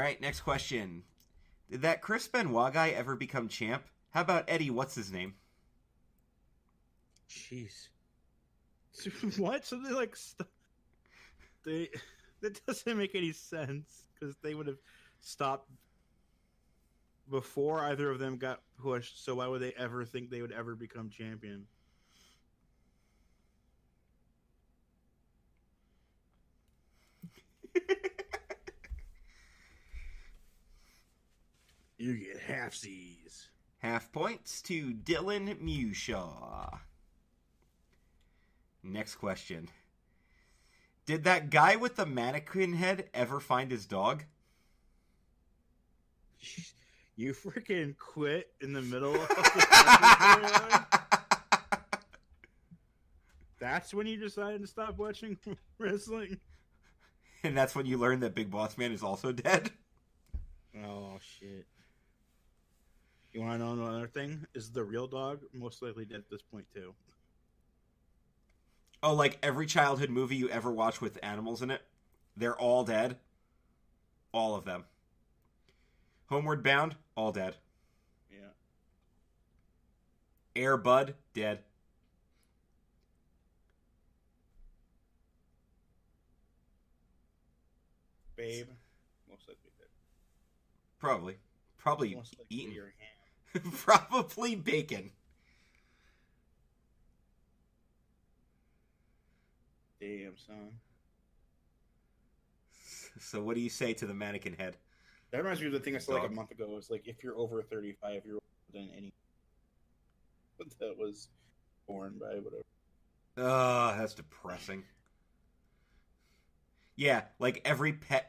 right, next question. Did that Chris Benoit guy ever become champ? How about Eddie, what's his name? Jeez. What? So they like... That doesn't make any sense, because they would have stopped before either of them got pushed, so why would they ever think they would ever become champion? You get halfsies. Half points to Dylan Mushaw. Next question. Did that guy with the mannequin head ever find his dog? You freaking quit in the middle of the That's when you decided to stop watching wrestling? And that's when you learned that Big Boss Man is also dead? Oh, shit. You want to know another thing? Is the real dog most likely dead at this point, too? Oh, like every childhood movie you ever watch with animals in it? They're all dead? All of them. Homeward Bound? All dead. Yeah. Air Bud? Dead. Babe? Most likely dead. Probably Most likely eaten. your hand. Probably bacon. Damn, son. So what do you say to the mannequin head? That reminds me of the thing I said like a month ago. It's like, if you're over 35, you're older than any that was born by whatever. That's depressing. Yeah, like every cat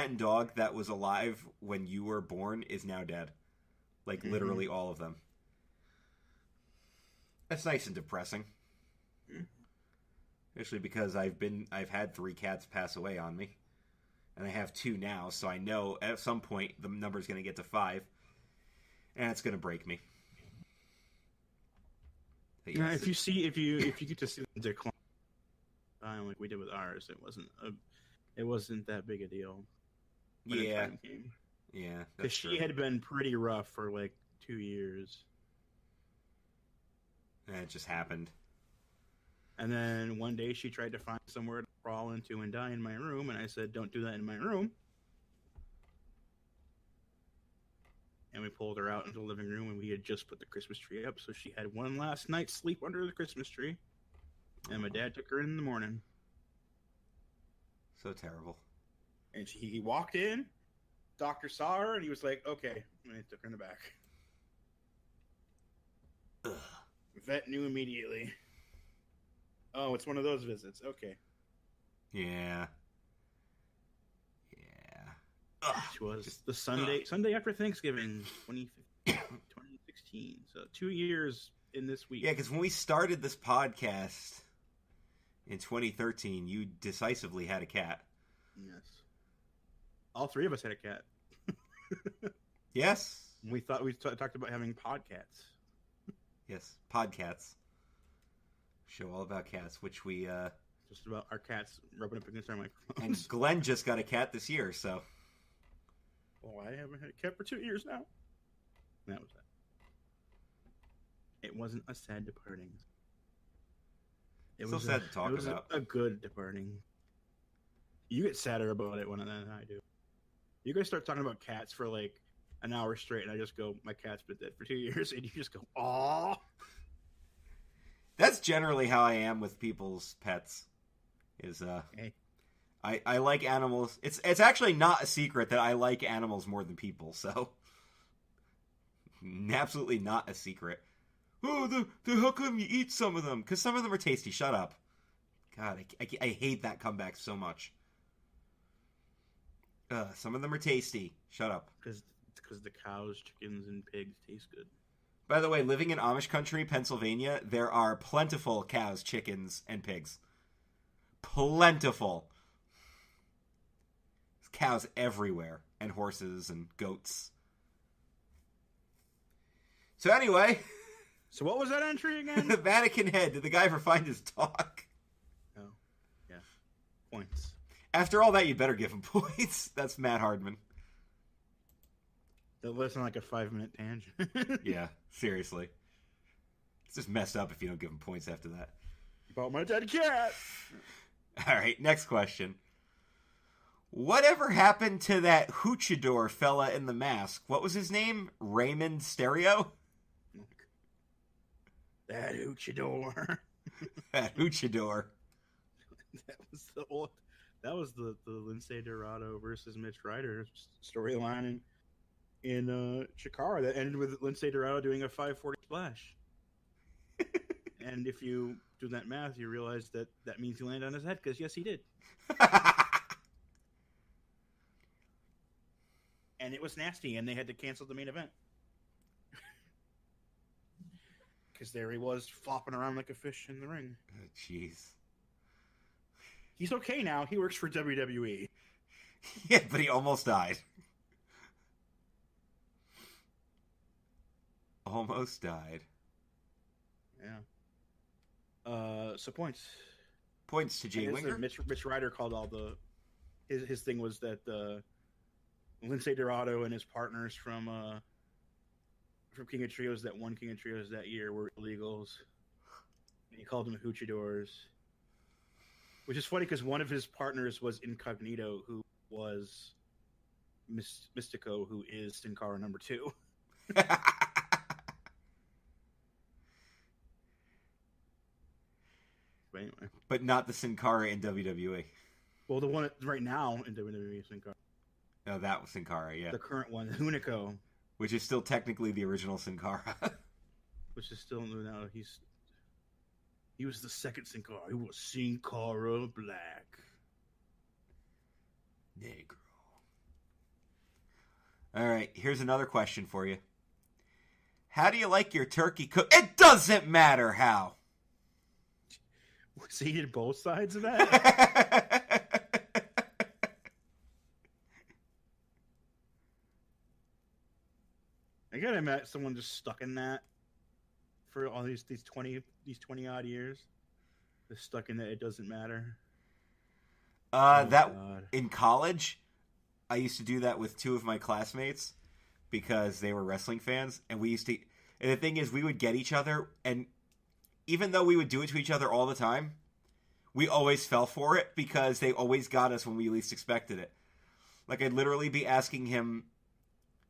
and dog that was alive when you were born is now dead. Like literally all of them. That's nice and depressing. Especially because I've had 3 cats pass away on me. And I have 2 now, so I know at some point the number's going to get to 5. And it's going to break me. But yes. If you get to see the decline, like we did with ours, it wasn't that big a deal. Yeah. Yeah. Because she had been pretty rough for like 2 years. And it just happened. And then one day she tried to find somewhere to crawl into and die in my room, and I said, "Don't do that in my room." And we pulled her out into the living room, and we had just put the Christmas tree up, so she had one last night's sleep under the Christmas tree. And my dad took her in the morning. So terrible. And he walked in, doctor saw her, and he was like, "Okay," and he took her in the back. Ugh. Vet knew immediately. Oh, it's one of those visits. Okay. Yeah. Which was the Sunday after Thanksgiving, 2016. So 2 years in this week. Yeah, because when we started this podcast in 2013, you decisively had a cat. Yes. All 3 of us had a cat. Yes. We talked about having podcats. Yes, podcats. Show all about cats, which we... Just about our cats rubbing up against our microphones. And Glenn just got a cat this year, so... Oh, I haven't had a cat for 2 years now. That was that. It wasn't a sad departing. It was sad to talk about. A good departing. You get sadder about it than I do. You guys start talking about cats for like an hour straight, and I just go, "My cat's been dead for 2 years," and you just go, "Aw." That's generally how I am with people's pets. Hey. I like animals. It's actually not a secret that I like animals more than people, so absolutely not a secret. Oh, how come you eat some of them? Because some of them are tasty. Shut up. God, I hate that comeback so much. Some of them are tasty. Shut up. Because the cows, chickens, and pigs taste good. By the way, living in Amish country, Pennsylvania, there are plentiful cows, chickens, and pigs. Plentiful. There's cows everywhere, and horses and goats. So anyway... So what was that entry again? The Vatican head. Did the guy ever find his dog? Oh, yeah. Points. After all that, you better give him points. That's Matt Hardman. That was like a 5-minute tangent. Yeah, seriously. It's just messed up if you don't give him points after that. About my dead cat. All right, next question. Whatever happened to that Hoochador fella in the mask? What was his name? Raymond Stereo? That Hoochador. That Hoochador. That was the Lindsay Dorado versus Mitch Ryder storyline in Chikara that ended with Lindsay Dorado doing a 540 splash. And if you do that math, you realize that means he landed on his head, because yes, he did. And it was nasty, and they had to cancel the main event. Because there he was, flopping around like a fish in the ring. Oh, jeez. He's okay now. He works for WWE. Yeah, but he almost died. Almost died. Yeah. So points. Points to Jay Winger. Mitch Ryder called all the... His thing was that Lindsay Dorado and his partners from King of Trios that won King of Trios that year were illegals. And he called them Hoochadors. Which is funny because one of his partners was Incognito, who was Mystico, who is Sin Cara number 2. But anyway. But not the Sin Cara in WWE. Well, the one right now in WWE is Sin Cara. No, that was Sin Cara, yeah. The current one, Hunico. Which is still technically the original Sin Cara. Which is still now he was the second Sin Cara. He was Sin Cara Black. Negro. Alright, here's another question for you. How do you like your turkey cooked? It doesn't matter how! So he did both sides of that? I gotta imagine someone just stuck in that for all these 20 odd years. Just stuck in that it doesn't matter. In college, I used to do that with 2 of my classmates because they were wrestling fans, and we used to. And the thing is, we would get each other, and even though we would do it to each other all the time, we always fell for it because they always got us when we least expected it. Like, I'd literally be asking him.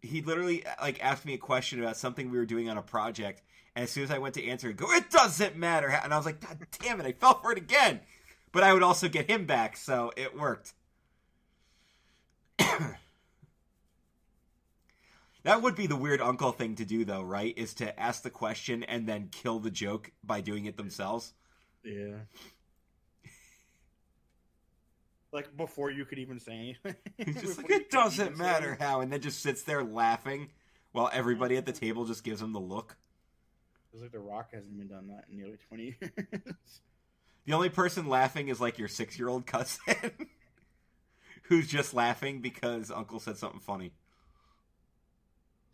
He'd literally ask me a question about something we were doing on a project, and as soon as I went to answer, he'd go, "It doesn't matter," and I was like, "God damn it, I fell for it again." But I would also get him back, so it worked. That would be the weird uncle thing to do, though, right? Is to ask the question and then kill the joke by doing it themselves. Yeah. Like, before you could even say anything. He's just like, "It doesn't matter how," and then just sits there laughing while everybody at the table just gives him the look. It's like The Rock hasn't been done that in nearly 20 years. The only person laughing is, like, your 6-year-old cousin who's just laughing because Uncle said something funny.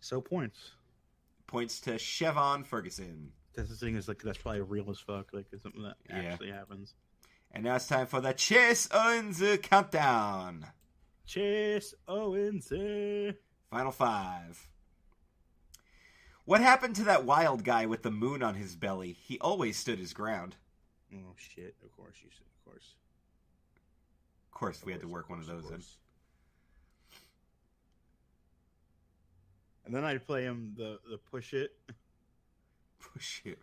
So points. Points to Chevon Ferguson. That's the thing, is like that's probably real as fuck. Like, it's something that actually happens. And now it's time for the Chase Owens countdown. Chase Owens. Final 5. What happened to that wild guy with the moon on his belly? He always stood his ground. Oh, shit. Of course you said. Of course. Of course, we had to work one of those in. And then I'd play him the Push It. Push It.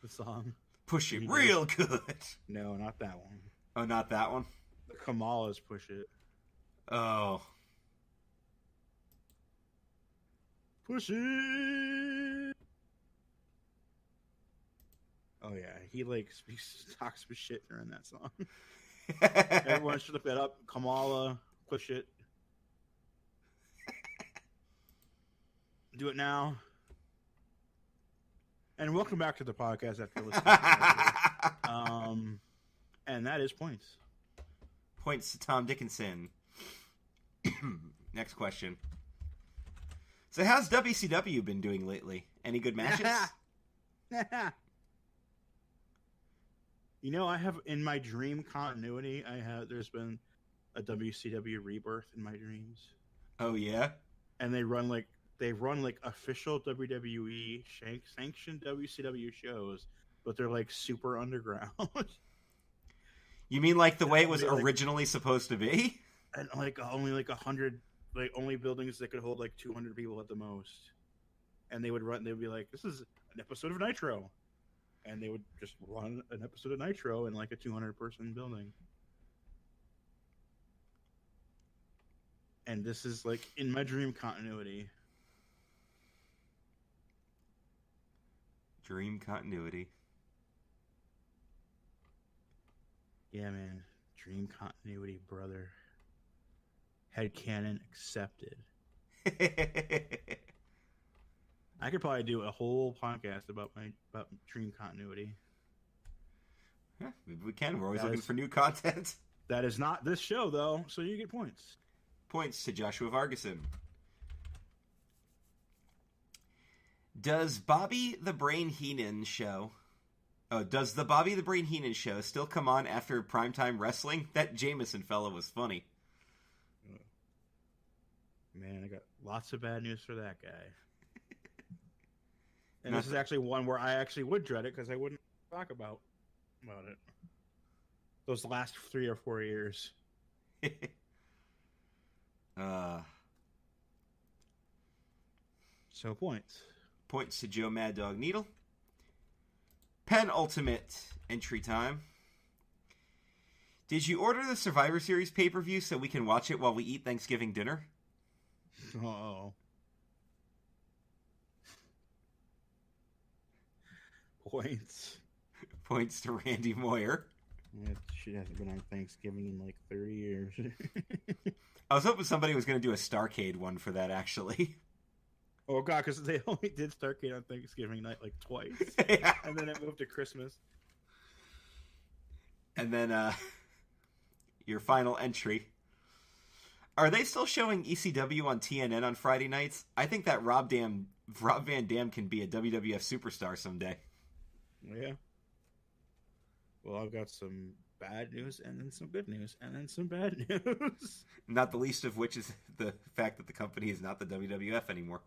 The song. Push It real good. No, not that one. Oh, not that one? The Kamala's Push It. Oh. Push It! Oh, yeah. He, talks some shit during that song. Everyone should look that up. Kamala, Push It. Do it now. And welcome back to the podcast after listening to and that is points. Points to Tom Dickinson. Next question. So how's WCW been doing lately? Any good matches? You know, I have, in my dream continuity, there's been a WCW rebirth in my dreams. Oh, yeah? And they run, they run like official WWE sanctioned WCW shows, but they're like super underground. You mean like the way it was Like, originally supposed to be? and like only like 100, like only buildings that could hold like 200 people at the most. And they would be like, this is an episode of Nitro. And they would just run an episode of Nitro in like a 200-person building. And this is like in my dream continuity. Dream continuity. Yeah, man. Dream continuity, brother. Headcanon accepted. I could probably do a whole podcast about dream continuity. Yeah, maybe we can. We're always looking for new content. That is not this show, though, so you get points. Points to Joshua Vargason. Does Bobby the Brain Heenan show... Oh, does the Bobby the Brain Heenan show still come on after primetime wrestling? That Jameson fella was funny. Man, I got lots of bad news for that guy. And this is actually one where I actually would dread it because I wouldn't talk about it. Those last 3 or 4 years. So points. Points to Joe Mad Dog Needle. Penultimate entry time. Did you order the Survivor Series pay-per-view so we can watch it while we eat Thanksgiving dinner? Uh-oh. Points. Points to Randy Moyer. That shit hasn't been on Thanksgiving in like 30 years. I was hoping somebody was going to do a Starcade one for that, actually. Oh, God, because they only did Starcade on Thanksgiving night like twice. Yeah. And then it moved to Christmas. And then your final entry. Are they still showing ECW on TNN on Friday nights? I think that Rob Van Dam can be a WWF superstar someday. Yeah. Well, I've got some bad news and then some good news and then some bad news. Not the least of which is the fact that the company is not the WWF anymore.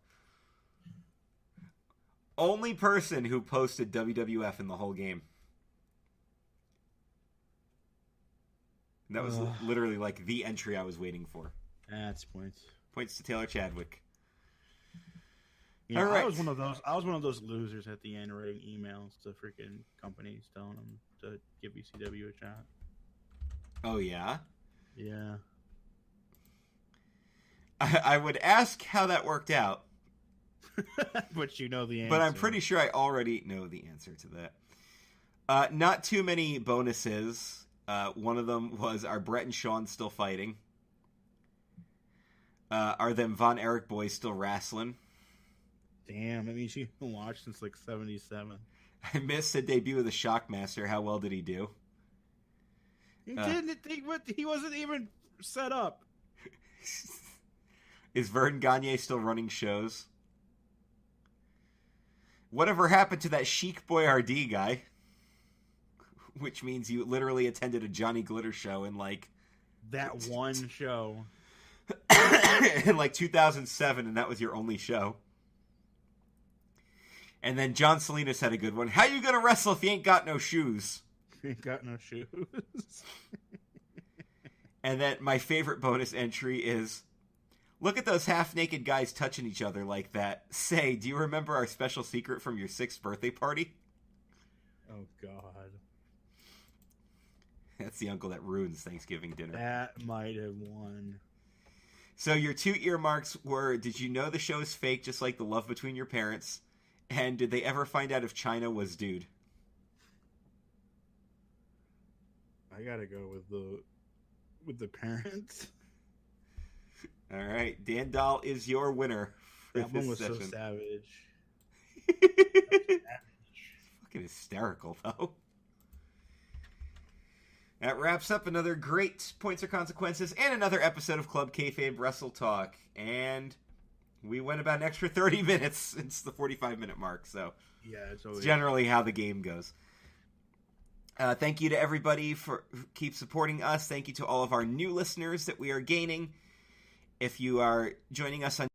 Only person who posted WWF in the whole game. That was literally like the entry I was waiting for. That's points. Points to Taylor Chadwick. Yeah, all right. I was one of those losers at the end writing emails to freaking companies telling them to give ECW a shot. Oh yeah? Yeah. I would ask how that worked out. But you know the answer. But I'm pretty sure I already know the answer to that. Not too many bonuses. One of them was, are Brett and Sean still fighting? Are them Von Erich boys still wrestling? Damn, that means you haven't watched since like 77. I missed the debut of the Shockmaster. How well did he do? He didn't. He wasn't even set up. Is Vern Gagne still running shows? Whatever happened to that Chic Boyardee guy? Which means you literally attended a Johnny Glitter show in like... That one show. in like 2007, and that was your only show. And then John Salinas had a good one. How you gonna wrestle if you ain't got no shoes? You ain't got no shoes. And then my favorite bonus entry is... Look at those half-naked guys touching each other like that. Say, do you remember our special secret from your 6th birthday party? Oh, God. That's the uncle that ruins Thanksgiving dinner. That might have won. So your 2 earmarks were, did you know the show is fake just like the love between your parents? And did they ever find out if China was dude? I gotta go with the parents. All right, Dan Dahl is your winner for That this one was session. so savage. Fucking hysterical, though. That wraps up another great Points or Consequences and another episode of Club Kayfabe WrestleTalk. And we went about an extra 30 minutes since the 45-minute mark, so Yeah, it's generally how the game goes. Thank you to everybody for keep supporting us. Thank you to all of our new listeners that we are gaining. If you are joining us on